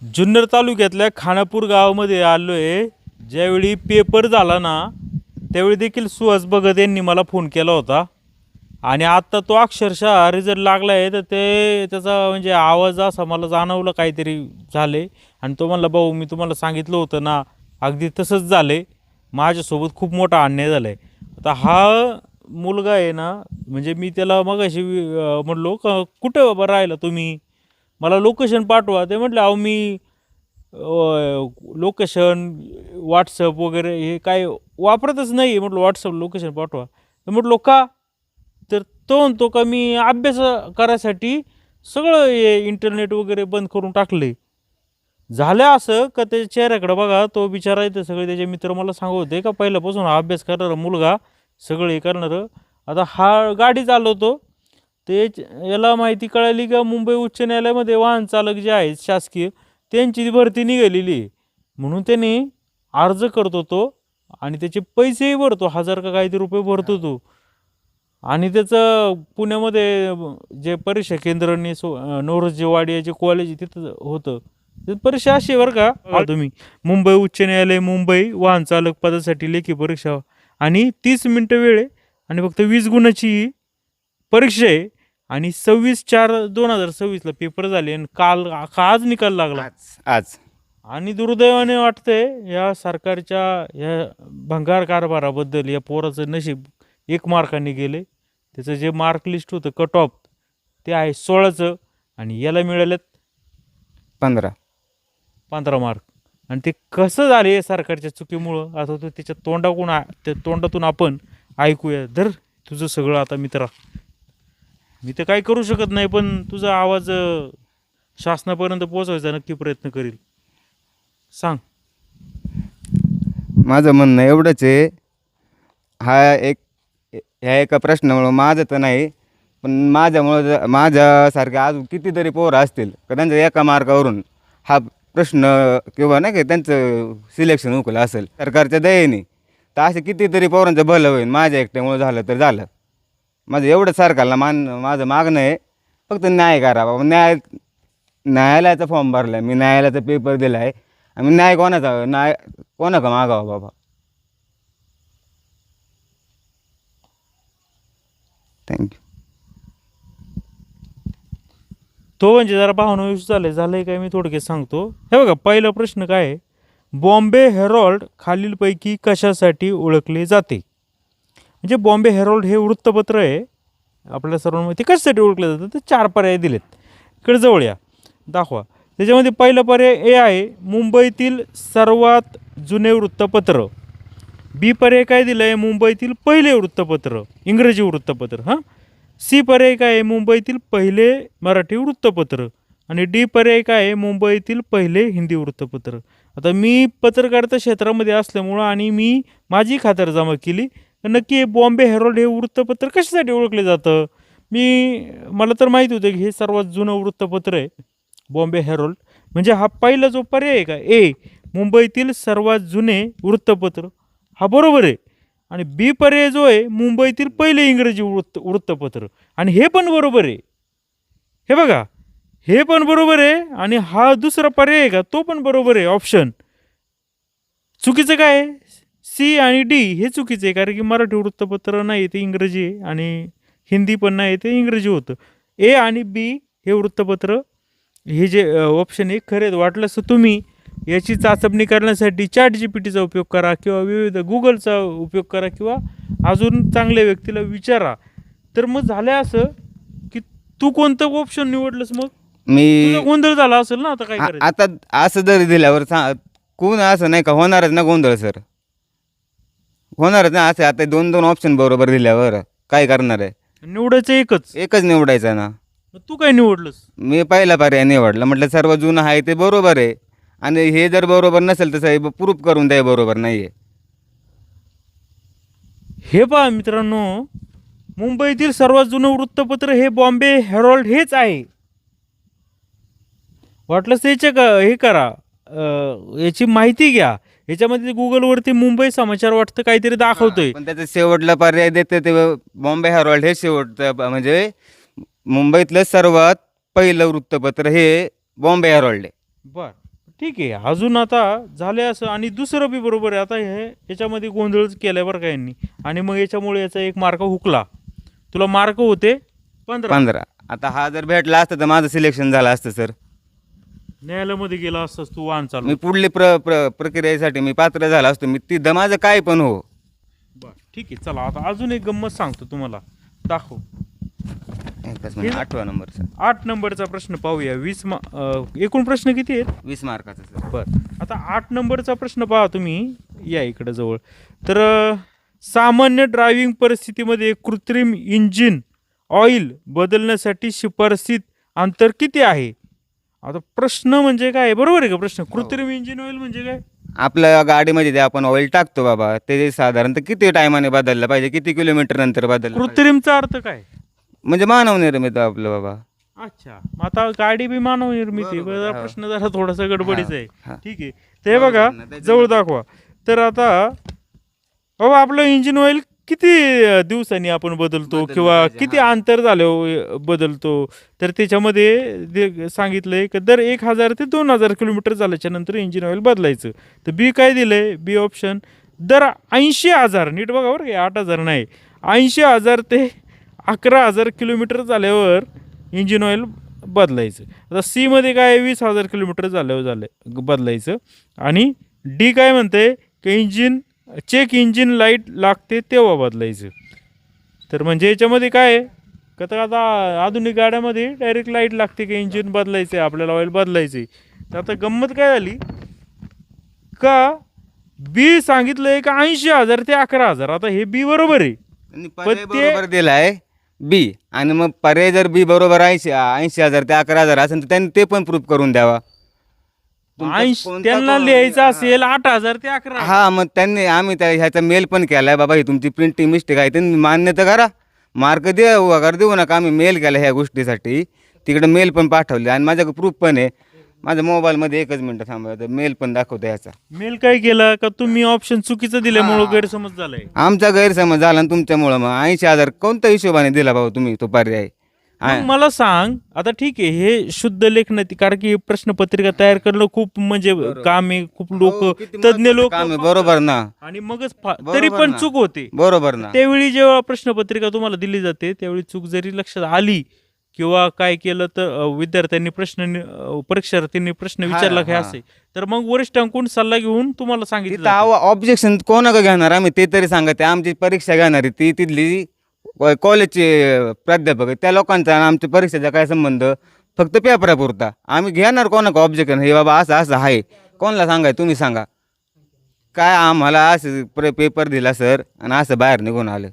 जुन्नर तालुक्यातल्या खानापूर गावामध्ये आलो आहे. ज्यावेळी पेपर झाला ना त्यावेळी देखील सुहास भगत यांनी मला फोन केला होता आणि आत्ता तो अक्षरशः रिझल्ट लागला आहे. तर ते त्याचा म्हणजे आवाज असा मला जाणवलं काहीतरी झाले आणि तो म्हणला, भाऊ मी तुम्हाला सांगितलं होतं ना, अगदी तसंच झालं. माझ्यासोबत खूप मोठा अन्याय झाला आहे. आता हा मुलगा आहे ना, म्हणजे मी त्याला मगाशी म्हणलो का कुठं बाबा राहिला तुम्ही, मला लोकेशन पाठवा. ते म्हटलं अहो मी लोकेशन व्हॉट्सअप वगैरे हे काय वापरतच नाही. म्हटलं व्हॉट्सअप लोकेशन पाठवा. तर म्हटलो का, तर तो म्हणतो का मी अभ्यास करायसाठी सगळं हे इंटरनेट वगैरे बंद करून टाकले. झालं असं का त्याच्या चेहऱ्याकडे बघा, तो बिचारा इथं सगळे त्याचे मित्र मला सांगत होते का पहिल्यापासून हा अभ्यास करणारा मुलगा, सगळं हे करणारं. आता हा गाडी चालवतो. ते याला माहिती कळाली का मुंबई उच्च न्यायालयामध्ये वाहन चालक जे आहेत शासकीय त्यांची भरती निघालेली आहे. म्हणून त्यांनी अर्ज करतो तो आणि त्याचे पैसेही भरतो, 1000 का काहीतरी रुपये भरतो तो. आणि त्याचं पुण्यामध्ये जे परीक्षा केंद्रांनी नवरोजी वाडिया जे कॉलेज तिथं होतं, ते परीक्षा अशी बरं का, तुम्ही मुंबई उच्च न्यायालय मुंबई वाहन चालक पदासाठी लेखी परीक्षा आणि 30 मिनटं वेळ आहे आणि फक्त 20 गुणाची परीक्षा आहे. आणि 26/4/2026 पेपर झाले आणि आज निकाल लागला. आज आणि दुर्दैवाने वाटतंय या सरकारच्या या भंगार कारभाराबद्दल या पोराचं नशीब 1 मार्काने गेले. त्याचं जे मार्क लिस्ट होतं कट ऑफ ते आहे 16चं आणि याला मिळालेत 15 मार्क. आणि ते कसं झाले या सरकारच्या चुकीमुळं, आता तो त्याच्या तोंडातून आपण ऐकूया. धर तुझं सगळं आता मित्रा, मी तर काय करू शकत नाही, पण तुझा आवाज शासनापर्यंत पोहोचवायचा नक्की प्रयत्न करील. सांग. माझं म्हणणं एवढंच आहे, ह्या एका प्रश्नामुळं माझं तर नाही, पण माझ्यासारखे अजून कितीतरी पोरं असतील का त्यांच्या एका मार्कावरून हा प्रश्न किंवा नाही का त्यांचं सिलेक्शन हुकलं असेल सरकारच्या दयेने. तर असे कितीतरी पोरांचं भलं होईल. माझ्या एकट्यामुळं झालं तर झालं. माझं एवढं सरकारला माझं मागणं आहे, फक्त न्याय करा बाबा. न्यायालयाचा फॉर्म भरला आहे, मी न्यायालयाचा पेपर दिला आहे आणि न्याय कोणाका मागावा बाबा. थँक्यू. तो म्हणजे जरा भावनाविष झालंय काय मी थोडक्यात सांगतो. हे बघा, पहिला प्रश्न काय आहे, बॉम्बे हेरॉल्ड खालीलपैकी कशासाठी ओळखले जाते. म्हणजे बॉम्बे हेरॉल्ड हे वृत्तपत्र आहे आपल्या सर्वांना माहिती. कशासाठी ओळखलं जातं तर 4 पर्याय दिलेत. इकडे जवळ या दाखवा. त्याच्यामध्ये पहिला पर्याय ए आहे मुंबईतील सर्वात जुने वृत्तपत्र. बी पर्याय काय दिलं आहे, मुंबईतील पहिले वृत्तपत्र इंग्रजी वृत्तपत्र. हां. सी पर्याय काय आहे, मुंबईतील पहिले मराठी वृत्तपत्र. आणि डी पर्याय काय आहे, मुंबईतील पहिले हिंदी वृत्तपत्र. आता मी पत्रकारिता क्षेत्रामध्ये असल्यामुळं आणि मी माझी खातरजमा केली, नक्की बॉम्बे हेरॉल्ड हे वृत्तपत्र कशासाठी ओळखले जातं. मला तर माहीत होतं की हे सर्वात जुनं वृत्तपत्र आहे बॉम्बे हेरॉल्ड. म्हणजे हा पहिला जो पर्याय आहे का ए, मुंबईतील सर्वात जुने वृत्तपत्र, हा बरोबर आहे. आणि बी पर्याय जो आहे मुंबईतील पहिले इंग्रजी वृत्तपत्र, आणि हे पण बरोबर आहे. हे बघा, हे पण बरोबर आहे आणि हा दुसरा पर्याय आहे का तो पण बरोबर आहे. ऑप्शन चुकीचं काय आहे, सी आणि डी हे चुकीचं आहे, कारण की मराठी वृत्तपत्र नाही ते इंग्रजी आहे आणि हिंदी पण नाही ते इंग्रजी होतं. ए आणि बी हे वृत्तपत्र हे जे ऑप्शन एक खरे वाटलंच तर तुम्ही याची चाचपणी करण्यासाठी ChatGPTचा उपयोग करा किंवा विविध गुगलचा उपयोग करा किंवा अजून चांगल्या व्यक्तीला विचारा. तर मग झालं असं की तू कोणतं ऑप्शन निवडलंस, मग तुझा गोंधळ झाला असेल ना. आता काय करायचं, आता असं जरी दिल्यावर कोण असं नाही का होणारच ना गोंधळ सर, होणारच ना असं. आता 2 ऑप्शन बरोबर दिल्यावर काय करणार आहे, निवडायचं एकच निवडायचं ना. मग तू काय निवडलंस. मी पहिला पर्याय निवडला. म्हटलं सर्व जुनं आहे ते बरोबर आहे आणि हे जर बरोबर नसेल तर साहेब प्रूफ करून द्या बरोबर नाही आहे. हे पहा मित्रांनो, मुंबईतील सर्वात जुनं वृत्तपत्र हे बॉम्बे हेरॉल्ड हेच आहे. वाटलंच त्याचे हे करा, याची माहिती घ्या. याच्यामध्ये गुगलवरती मुंबई समाचार वाटतं काहीतरी दाखवतोय, पण त्याचं शेवटला पर्याय देते ते बॉम्बे हेरॉल्ड हे शेवटचं, म्हणजे मुंबईतलं सर्वात पहिलं वृत्तपत्र हे बॉम्बे हेरॉल्ड आहे. बर. ठीक आहे, अजून आता झाले असं. आणि दुसरं बी बरोबर आहे. आता हे याच्यामध्ये गोंधळच केलाय बरं का यांनी. आणि मग याच्यामुळे याचा एक मार्क हुकला. तुला मार्क होते 15. 15. आता हा जर भेटला असता तर माझं सिलेक्शन झालं असतं सर. न्यायालयामध्ये गेला असतास तू वाहन चालू. मी पुढली प्रक्रियेसाठी मी पात्र झाला असतो. मी तिथं माझं काय पण हो. बरं ठीक आहे, चला आता अजून एक गंमत सांगतो तुम्हाला, दाखव. एकच मिनिट. 8वा number sir. 8 नंबरचा प्रश्न पाहूया. एकूण प्रश्न किती आहेत? 20 मार्काचा सर. बरं, आता 8 नंबरचा प्रश्न पहा तुम्ही, या इकडं जवळ. तर सामान्य ड्रायव्हिंग परिस्थितीमध्ये कृत्रिम इंजिन ऑइल बदलण्यासाठी शिफारसीत अंतर किती आहे? आता प्रश्न म्हणजे काय, बरोबर आहे का प्रश्न? कृत्रिम इंजिन ऑइल म्हणजे काय? आपल्या गाडीमध्ये जे आपण ऑइल टाकतो बाबा, ते साधारणतः किती टायमाने बदललं पाहिजे, किती किलोमीटर नंतर बदललं पाहिजे? कृत्रिमचा अर्थ काय? म्हणजे मानव निर्मित आपलं बाबा. अच्छा, मग आता गाडी बी मानव निर्मिती. बरोबर, जरा हा. प्रश्न जरा थोडासा गडबडीचा हा, आहे. हा. ठीक आहे, ते बघा बरोबर ना, त्याच्यामध्ये- जवळ दाखवा. तर आता बाबा आपलं इंजिन ऑइल किती दिवसांनी आपण बदलतो बदललं किंवा पाहिजे, किती हा. अंतर झालं बदलतो? तर त्याच्यामध्ये सांगितलंय की दर 1000 ते 2000 किलोमीटर झाल्याच्या नंतर इंजिन ऑइल बदलायचं. तर बी काय दिलंय? बी ऑप्शन दर 80,000, नीट बघा बरं का, 8,000 नाही, 80,000 ते 11,000 किलोमीटर झाल्यावर इंजिन ऑइल बदलायचं. आता सी मध्ये काय 20,000 किलोमीटर झाल्यावर बदलायचं. आणि डी काय म्हणते की चेक इंजिन लाईट लागते तेव्हा बदलायचं. तर म्हणजे याच्यामध्ये काय आहे का, तर आता आधुनिक गाड्यामध्ये डायरेक्ट लाईट लागते की इंजिन बदलायचं आहे, आपल्याला ऑइल बदलायचं आहे. तर आता गंमत काय झाली का, बी सांगितलंय का 80,000 ते 11,000. आता हे बी बरोबर आहे. त्यांनी पर्याय पण ते- बरोबर दिलाय बी. आणि मग पर्याय जर बी बरोबर 80,000 ते 11,000 असेल तर त्यांनी ते पण प्रूफ करून द्यावा. तुमचा कोणता त्यांना तो- लिहायचं हा. असेल 8,000 ते 11,000. हा, मग त्यांनी आम्ही ह्याचा मेल पण केलाय बाबा, ही तुमची प्रिंटिंग मिस्टेक आहे, त्यांनी मान्य तर करा. मार्क वगैरे देऊ नका. आम्ही मेल केला ह्या गोष्टीसाठी, तिकडे मेल पण पाठवले आणि माझ्याकडे प्रूफ पण आहे. माझ्या मोबाईलमध्ये. एकच मिनटं थांबा, मेल पण दाखवतो ह्याचा. मेल काय केलं का, तुम्ही ऑप्शन चुकीचं दिल्यामुळे हा. गैरसमज झालाय. आमचा गैरसमज झाला आणि तुमच्यामुळं. मग 80,000 कोणत्या हिशोबाने दिला भाऊ तुम्ही तो पर्याय? मग मला सांग, आता ठीक आहे हे शुद्ध लेखन, कारण की प्रश्नपत्रिका तयार करणं खूप म्हणजे काम आहे, खूप लोक हो, किती तज्ज्ञ महत्त्वाचं लोक काम आहे. बरोबर ना. आणि मगच बरोबर तरी पण ना. चूक होते. बरोबर ना. त्यावेळी जेव्हा प्रश्नपत्रिका तुम्हाला दिली जाते त्यावेळी चूक जरी लक्षात आली किंवा काय केलं तर विद्यार्थ्यांनी परीक्षार्थींनी प्रश्न हा, विचारला काय हा. असे, तर मग वरिष्ठांकडून सल्ला घेऊन तुम्हाला सांगितलं तिथं जातं. ऑब्जेक्शन कोणाकडे घेणार आम्ही ते तरी सांगा. ते आमची परीक्षा घेणारी ती तिथली कॉलेजचे प्राध्यापक आहे. त्या लोकांचा आणि आमच्या परीक्षेचा काय संबंध? फक्त पेपरापुरता. आम्ही घेणार कोणाकडे ऑब्जेक्शन? हे बाबा असं असं आहे, कोणाला सांगाय तुम्ही सांगा. काय आम्हाला असं पेपर दिला सर आणि असं बाहेर निघून आलं,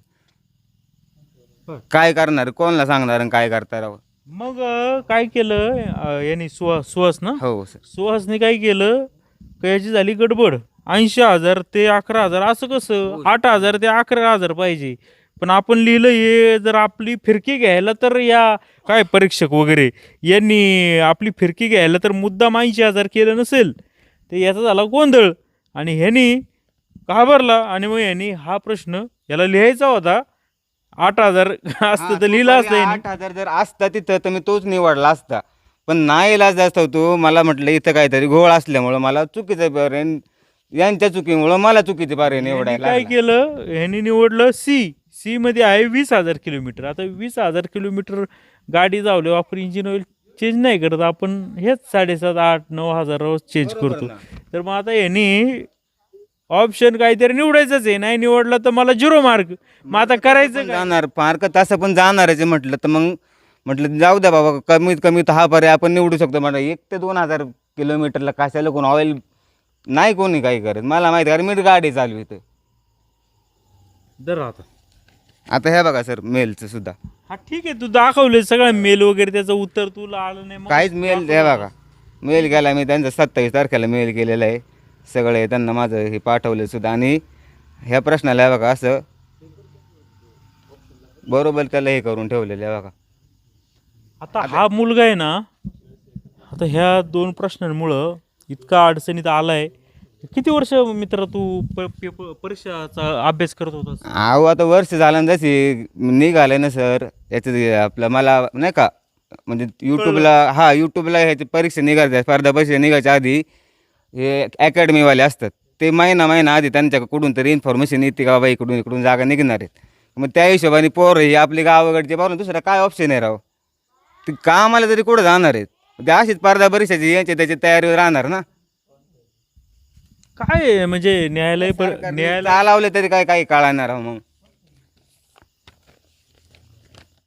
काय करणार? कोणाला सांगणार आणि काय करता राव? मग काय केलं यांनी सुहास ना, हो सर. सुहासने काय केलं का, याची झाली गडबड. 80,000 ते 11,000 असं कसं? 8,000 ते 11,000 पाहिजे. पण आपण लिहिलं हे जर आपली फिरकी घ्यायला, तर या काय परीक्षक वगैरे यांनी आपली फिरकी घ्यायला तर मुद्दाम 80,000 केलं नसेल. ते याचा झाला गोंधळ आणि ह्यांनी घाबरला. आणि मग यांनी हा प्रश्न याला लिहायचा होता 8,000 असतं तर लिहिलं असतं यांनी. 8,000 जर असता तिथं तर मी तोच निवडला असता. पण नाही इलाज जास्त होतो. मला म्हटलं इथं काहीतरी घोळ असल्यामुळं मला चुकीचं पर्याय, यांच्या चुकीमुळं मला चुकीचे पर्याय यांनी निवडायला काय लागला. केलं, ह्यांनी निवडलं सी मध्ये आहे 20,000 किलोमीटर. आता 20,000 किलोमीटर गाडी जावले आपण इंजिन ऑइल चेंज नाही करत आपण, हेच 7,500 8,000 9,000 रोज चेंज बरोबर करतो. ना. तर मग आता यांनी ऑप्शन काहीतरी निवडायचंच आहे. नाही निवडलं तर मला 0 मार्क. मग आता करायचं काय? जाणार मार्क तसं पण जाणारच आहे. म्हटलं तर मग म्हटलं जाऊ द्या बाबा, कमीत कमी तर हा पर्याय आपण निवडू शकतो. मला 1 ते 2,000 किलोमीटरला कशाला कोण ऑइल नाही कोणी काही करत. मला माहिती, कारण मी गाडी चालवितो. दर आता आता हे बघा सर, मेलचं सुद्धा हा ठीक आहे, तू दाखवले सगळं मेल वगैरे, त्याचं उत्तर तुला आलं नाही मग काहीच मेल. हे बघा मेल केला मी त्यांचा 27 तारखेला मेल केलेला आहे. सगळे त्यांना माझं हे पाठवलं सुद्धा. आणि ह्या प्रश्नाला हे बघा असं बरोबर त्याला हे करून ठेवलेलं आहे बघा. आता हा मुलगा आहे ना, आता ह्या 2 प्रश्नांमुळं इतका अडचणीत आलाय. किती वर्ष मित्र तू परीक्षाचा अभ्यास करत होतास? अहो आता वर्ष झालं ना, जशी निघालं ना सर याचं आपलं, मला नाही का म्हणजे यूट्यूबला ह्याची परीक्षा निघायच्या, स्पर्धा परीक्षा निघायच्या आधी हे अकॅडमीवाले असतात, ते महिना आधी त्यांच्याकडून तरी इन्फॉर्मेशन येते का बाबा इकडून जागा निघणार आहेत. मग त्या हिशोबाने पोरं ही आपली गावाकडचे पाहून दुसरा काय ऑप्शन आहे राव. ते कामाला तरी कुठं जाणार आहेत, ते अशीच स्पर्धा परीक्षाची यांची त्याची तयारीवर राहणार ना. काय आहे म्हणजे न्यायालय चालवले तरी काय काही कळणार मग.